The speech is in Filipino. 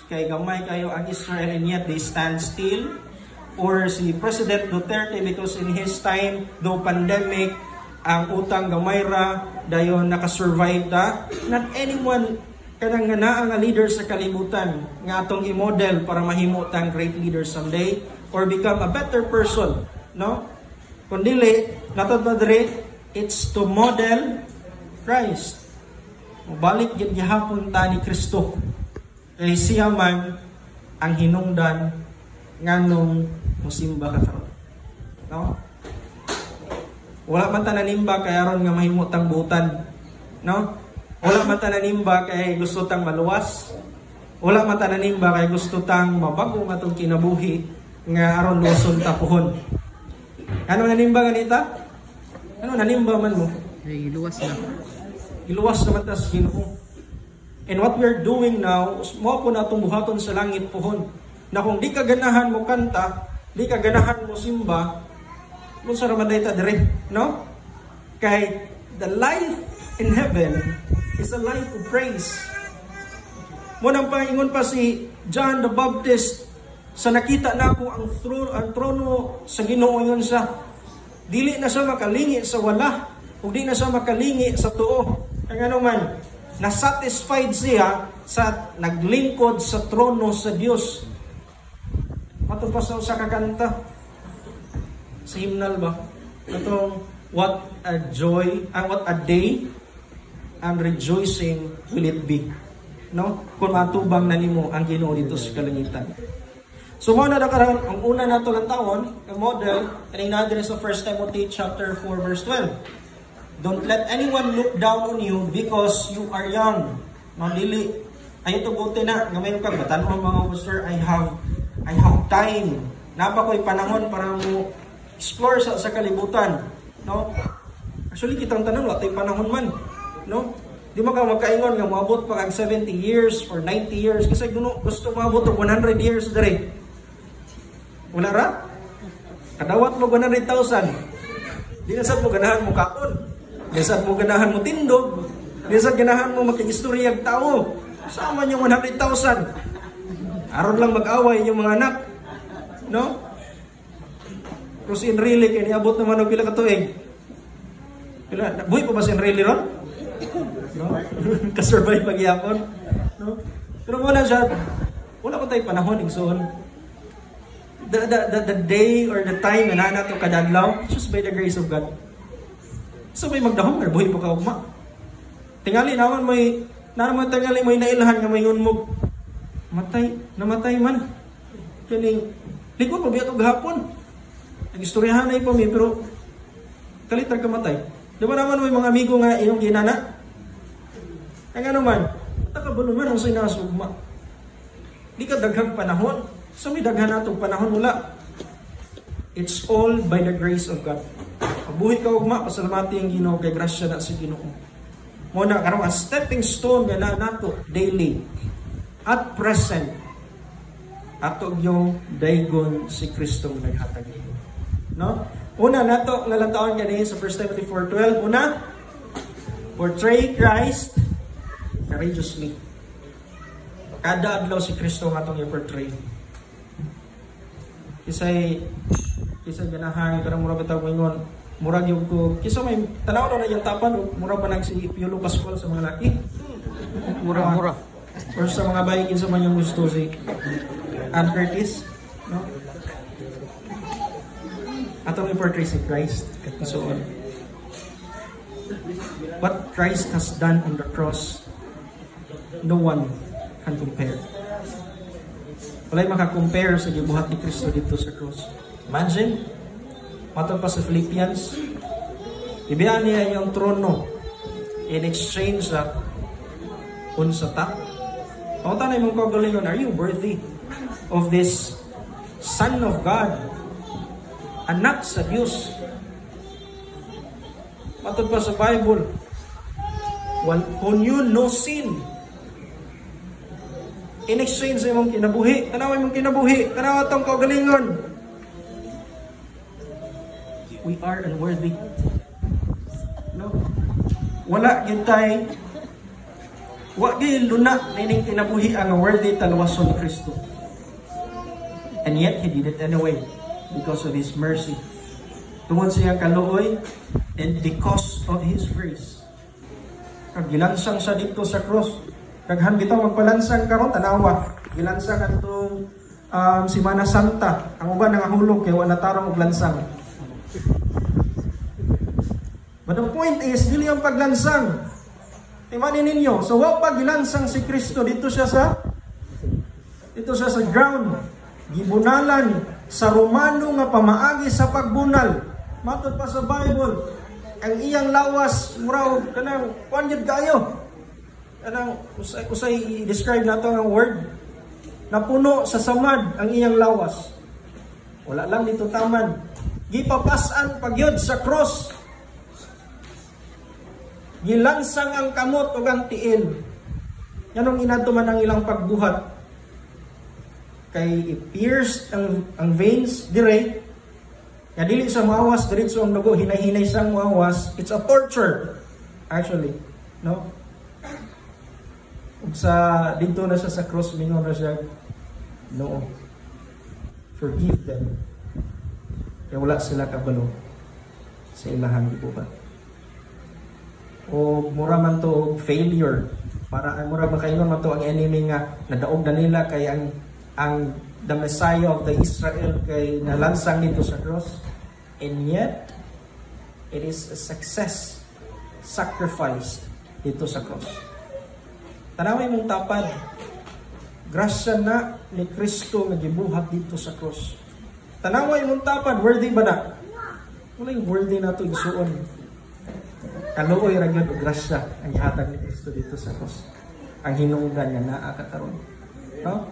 kay gamay kayo ang Israel and yet they stand still, or si President Duterte because in his time, though pandemic, ang utang gamay ra dayon nakasurvive ta. Not anyone kanang nga nga leader sa kalibutan nga atong i-model para mahimo tang great leader someday or become a better person, no? Kundili natod madre, it's to model Christ. Mubalik gid gihapon ta ni Kristo. Kay siya man ang hinungdan nganong musimba ka karon. No? Wala man ta nanimba kay aron nga mahimo tang butan. No? Wala man ta nanimba kay gusto tang maluwas. Wala man ta nanimba kay gusto tang mabago nga atong kinabuhi nga aron luson ta puhon. Ano nanimba ganita? Ano nanimba man mo? Ay, iluwas na. Iluwas naman ta sa Ginoo. And what we're doing now, mo po na buhaton sa langit pohon. Na kung di ka ganahan mo kanta, di ka ganahan mo simba, kung sa ramaday ta dire, no? Kay the life in heaven is a life of praise. Mo nang paingon pa si John the Baptist sa nakita nako ang trono sa Ginoo yon sa dili na siya makalingi sa wala, ug di na siya makalingi sa tuo. Ang ano man, na-satisfied siya sa naglingkod sa trono sa Dios. Matod pa sa usa ka kanta sa hymnal ba? Atong what a joy, what a day and rejoicing will it be. No? Kung matubang na nimo ang Ginoo dito sa kalangitan. So mo na karon ang una nato lang tawon, ang model kaning nadre sa 1 Timothy chapter 4 verse 12. Don't let anyone look down on you because you are young. No, dili. Ay ito buti na. Ngamayon ka, batanong mga officer, I have time. Napa ko'y panahon para mo explore sa kalibutan. No? Actually, kitang tanong, watay panahon man. No? Di mo ka magkaingon nga maabot pa ang 70 years or 90 years. Kasi gusto maabot o 100 years dari. Wala ra? Kadawat mo 100,000. Di na saan mo ganahan mo kaon. Bisan mo ganahan mo tindog, bisan ganahan mo makikistoryag tao. Sama niyo 100,000. Aron lang mag-away yung mga anak. No? Pero si Enrile, kaya niabot naman o pila ka tuig. Buhay pa ba si Enrile ron? No? Kasurvive pagyapon. No? Pero wala siya. Wala ko tayo panahon, igsoon. The day or the time na nato kadadlaw, just by the grace of God. So may magdahom na buhay pa ka ugma. Tingali naman naman tingali may nailahan nga may ngunmog. Namatay man. Kaning likod pa biya gahapon. Nagistoryahan na ipo mi pero kalitag kamatay. Di ba naman may mga amigo nga iyong ginana? Ang ano man, takabalo man ang sinasugma. Di ka daghang panahon. So may daghan natong panahon wala. It's all by the grace of God. Buhay ka ugma, pasalamati ang Ginoo kay grasya na si Ginoo. Muna karon ang stepping stone nga nato daily at present ato yung daygon si Kristo naghatag. No? Una nato nga lantaon kani sa 1 Timothy 4:12, una portray Christ courageously. Kada adlaw si Kristo nga atong i-portray. Kisay ganahan karang mura bitaw moingon murag yung ko kisa may tanaw na yung tapan mura pa nag si Piolo Pascual sa mga laki mura or sa mga bayi kinsa man yung gusto si Ann Curtis, no? Atong i-portray si Christ so on what Christ has done on the cross no one can compare. Walay maka-compare sa gibuhat ni Kristo dito sa cross. Imagine, matod pa sa Philippians, ibigyan niya yung trono in exchange sa unsa ta. Pauta na yung kagalingon, are you worthy of this Son of God? Anak sa Diyos. Matod pa sa Bible, who knew no sin. In exchange sa imong kinabuhi, tanaw imong kinabuhi, tanaw atong kagalingon. We are unworthy. No? Wala yun tayo Wa gyud luna nining kinabuhi ang worthy talwason ni Kristo. And yet He did it anyway because of His mercy. Tungod sa iyang kaluoy and because of His grace. Kag gilansang sa dito sa cross. Kaghan bitaw magpalansang karon tanawa. Gilansang atong Semana Santa. Ang uban nangahulog kay wala tarong og lansang. But the point is, dili ang paglansang. Imanin ninyo, so wa pa gilansang si Kristo dito siya sa ground. Gibunalan sa Romano nga pamaagi sa pagbunal. Matod pa sa Bible, ang iyang lawas muraw kanang kuanyud kayo. Kanang usay i-describe nato ang word na puno sa samad ang iyang lawas. Wala lang dito taman. Gipapasan pagyod sa cross. Gilansang ang kamot o ang tiil. Yan ang inatuman ang ilang pagbuhat. Kay i-pierced ang veins, dire. Kaya dili sa mawas, diretso ang dugo, hinay-hinay sang mawas. It's a torture, actually. No? Ug sa, dito na siya sa cross, mingon na siya, no, forgive them. Kaya wala sila kabalo sa ilahan, di po ba? O mura man to failure para mura man kayo man to ang enemy nga nadaog na nila kay ang the Messiah of the Israel kay nalansang dito sa cross, and yet it is a success sacrifice dito sa cross. Tanaway mong tapad, grasya na ni Kristo nga gibuhat dito sa cross. Tanaway mong tapad, worthy ba na? Wala yung worthy na to igsuon. Kaluoy ra gyud og grasya ang gihatag ni Kristo dito sa cross. Ang hinungdan niya naa kataron. No?